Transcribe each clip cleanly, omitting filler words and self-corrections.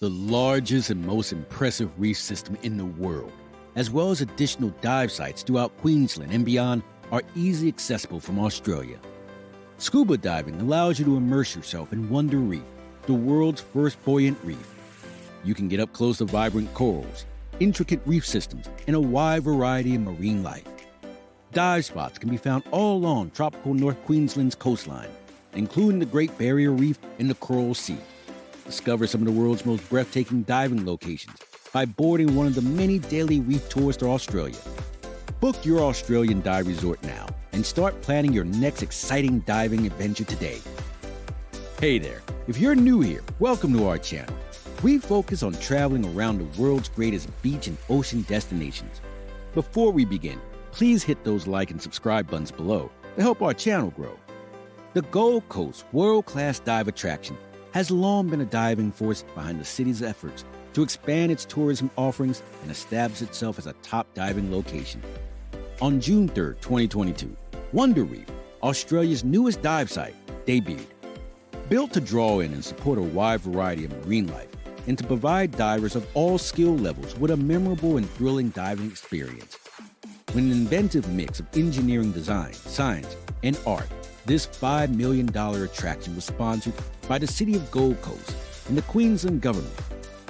the largest and most impressive reef system in the world, as well as additional dive sites throughout Queensland and beyond, are easily accessible from Australia. Scuba diving allows you to immerse yourself in Wonder Reef, the world's first buoyant reef. You can get up close to vibrant corals, intricate reef systems, and a wide variety of marine life. Dive spots can be found all along tropical North Queensland's coastline, including the Great Barrier Reef and the Coral Sea. Discover some of the world's most breathtaking diving locations by boarding one of the many daily reef tours to Australia. Book your Australian dive resort now and start planning your next exciting diving adventure today. Hey there, if you're new here, welcome to our channel. We focus on traveling around the world's greatest beach and ocean destinations. Before we begin, please hit those like and subscribe buttons below to help our channel grow. The Gold Coast world-class dive attraction has long been a diving force behind the city's efforts to expand its tourism offerings and establish itself as a top diving location. On June 3, 2022, Wonder Reef, Australia's newest dive site, debuted. Built to draw in and support a wide variety of marine life and to provide divers of all skill levels with a memorable and thrilling diving experience. With an inventive mix of engineering design, science, and art, this $5 million attraction was sponsored by the City of Gold Coast and the Queensland government.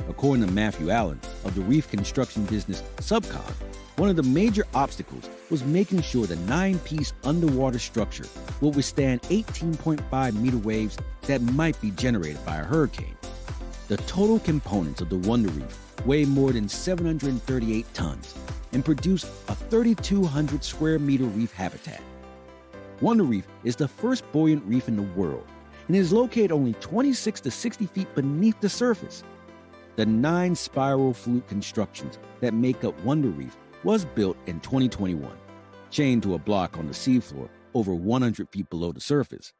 According to Matthew Allen of the reef construction business Subcon, one of the major obstacles was making sure the 9-piece underwater structure will withstand 18.5 meter waves that might be generated by a hurricane. The total components of the Wonder Reef weigh more than 738 tons and produce a 3,200 square meter reef habitat. Wonder Reef is the first buoyant reef in the world and is located only 26 to 60 feet beneath the surface. The 9 spiral flute constructions that make up Wonder Reef was built in 2021, chained to a block on the seafloor over 100 feet below the surface.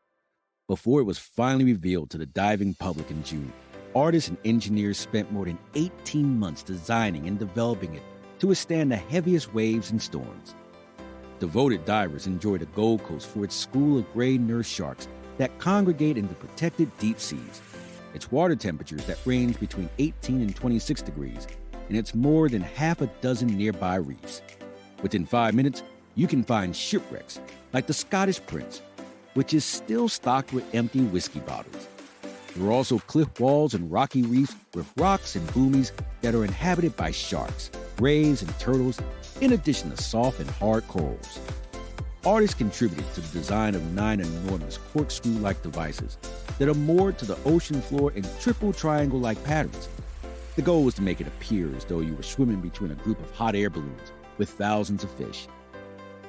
Before it was finally revealed to the diving public in June, artists and engineers spent more than 18 months designing and developing it to withstand the heaviest waves and storms. Devoted divers enjoy the Gold Coast for its school of gray nurse sharks that congregate in the protected deep seas, its water temperatures that range between 18 and 26 degrees, and it's more than half a dozen nearby reefs. Within 5 minutes, you can find shipwrecks like the Scottish Prince, which is still stocked with empty whiskey bottles. There are also cliff walls and rocky reefs with rocks and boomies that are inhabited by sharks, rays, and turtles, in addition to soft and hard corals. Artists contributed to the design of 9 enormous corkscrew-like devices that are moored to the ocean floor in triple triangle-like patterns. The goal was to make it appear as though you were swimming between a group of hot air balloons with thousands of fish.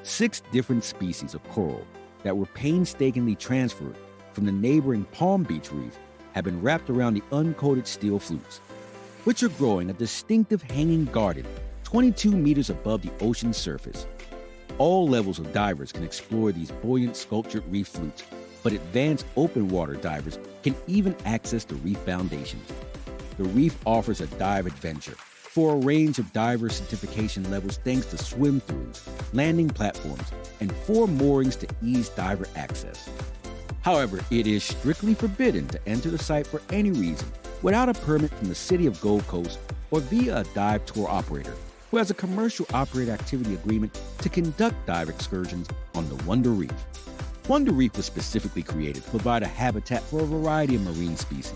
6 different species of coral that were painstakingly transferred from the neighboring Palm Beach Reef have been wrapped around the uncoated steel flutes, which are growing a distinctive hanging garden 22 meters above the ocean's surface. All levels of divers can explore these buoyant sculptured reef flutes, but advanced open water divers can even access the reef foundations. The reef offers a dive adventure for a range of diver certification levels thanks to swim-throughs, landing platforms, and 4 moorings to ease diver access. However, it is strictly forbidden to enter the site for any reason without a permit from the City of Gold Coast or via a dive tour operator who has a commercial operator activity agreement to conduct dive excursions on the Wonder Reef. Wonder Reef was specifically created to provide a habitat for a variety of marine species.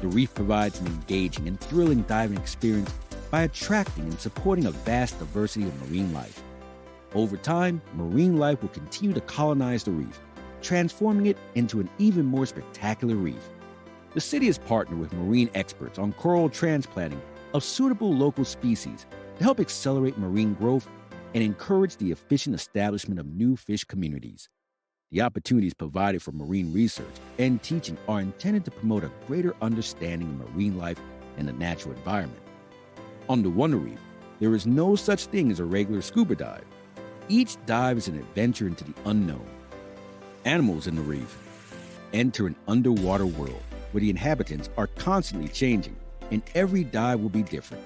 The reef provides an engaging and thrilling diving experience by attracting and supporting a vast diversity of marine life. Over time, marine life will continue to colonize the reef, transforming it into an even more spectacular reef. The city has partnered with marine experts on coral transplanting of suitable local species to help accelerate marine growth and encourage the efficient establishment of new fish communities. The opportunities provided for marine research and teaching are intended to promote a greater understanding of marine life and the natural environment. On the Wonder Reef, there is no such thing as a regular scuba dive. Each dive is an adventure into the unknown. Animals in the reef enter an underwater world where the inhabitants are constantly changing, and every dive will be different.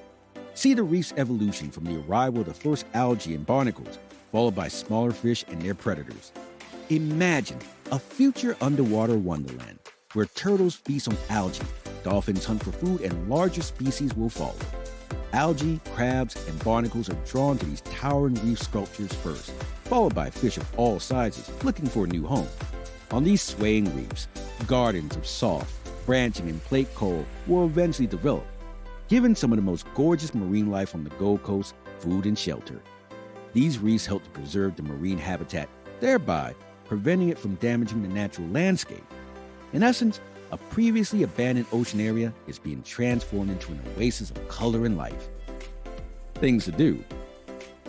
See the reef's evolution from the arrival of the first algae and barnacles, followed by smaller fish and their predators. Imagine a future underwater wonderland where turtles feast on algae, Dolphins hunt for food and larger species will follow. Algae, crabs, and barnacles are drawn to these towering reef sculptures first, followed by fish of all sizes looking for a new home. On these swaying reefs, gardens of soft, branching, and plate coral will eventually develop, giving some of the most gorgeous marine life on the Gold Coast food and shelter. These reefs help to preserve the marine habitat, thereby preventing it from damaging the natural landscape. In essence, a previously abandoned ocean area is being transformed into an oasis of color and life. Things to do.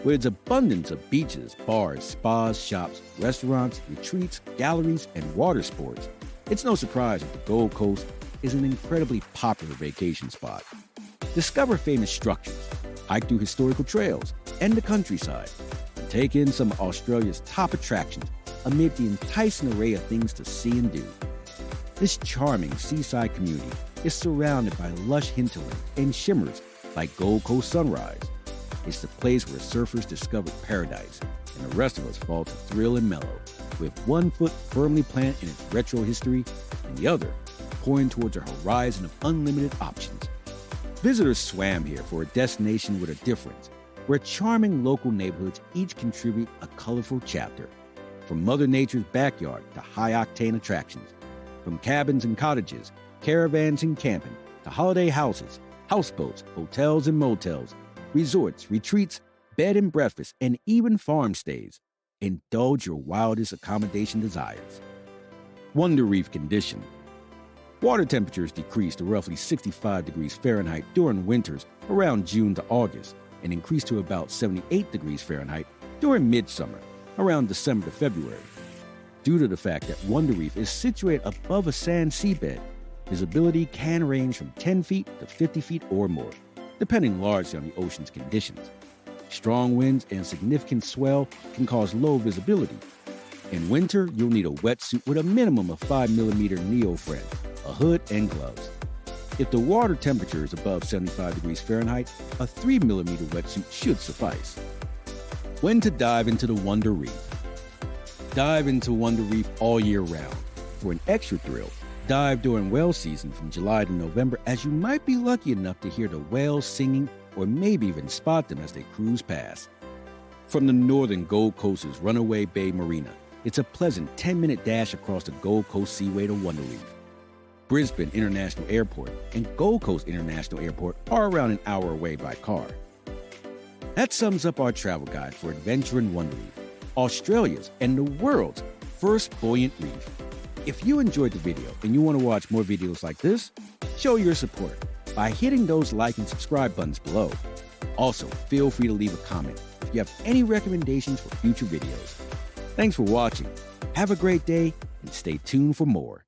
With its abundance of beaches, bars, spas, shops, restaurants, retreats, galleries, and water sports, it's no surprise that the Gold Coast is an incredibly popular vacation spot. Discover famous structures, hike through historical trails and the countryside, and take in some of Australia's top attractions amid the enticing array of things to see and do. This charming seaside community is surrounded by lush hinterland and shimmers like Gold Coast sunrise. It's the place where surfers discover paradise and the rest of us fall to thrill and mellow, with one foot firmly planted in its retro history and the other pointing towards a horizon of unlimited options. Visitors swam here for a destination with a difference, where charming local neighborhoods each contribute a colorful chapter. From Mother Nature's backyard to high-octane attractions, from cabins and cottages, caravans and camping, to holiday houses, houseboats, hotels and motels, resorts, retreats, bed and breakfast, and even farm stays. Indulge your wildest accommodation desires. Wonder Reef condition. Water temperatures decrease to roughly 65 degrees Fahrenheit during winters around June to August, and increase to about 78 degrees Fahrenheit during midsummer, around December to February. Due to the fact that Wonder Reef is situated above a sand seabed, visibility can range from 10 feet to 50 feet or more, depending largely on the ocean's conditions. Strong winds and significant swell can cause low visibility. In winter, you'll need a wetsuit with a minimum of 5mm neoprene, a hood, and gloves. If the water temperature is above 75 degrees Fahrenheit, a 3mm wetsuit should suffice. When to dive into the Wonder Reef. Dive into Wonder Reef all year round. For an extra thrill, dive during whale season from July to November, as you might be lucky enough to hear the whales singing or maybe even spot them as they cruise past. From the northern Gold Coast's Runaway Bay Marina, it's a pleasant 10-minute dash across the Gold Coast Seaway to Wonder Reef. Brisbane International Airport and Gold Coast International Airport are around an hour away by car. That sums up our travel guide for adventure in Wonder Reef, Australia's and the world's first buoyant reef. If you enjoyed the video and you want to watch more videos like this, show your support by hitting those like and subscribe buttons below. Also, feel free to leave a comment if you have any recommendations for future videos. Thanks for watching. Have a great day and stay tuned for more.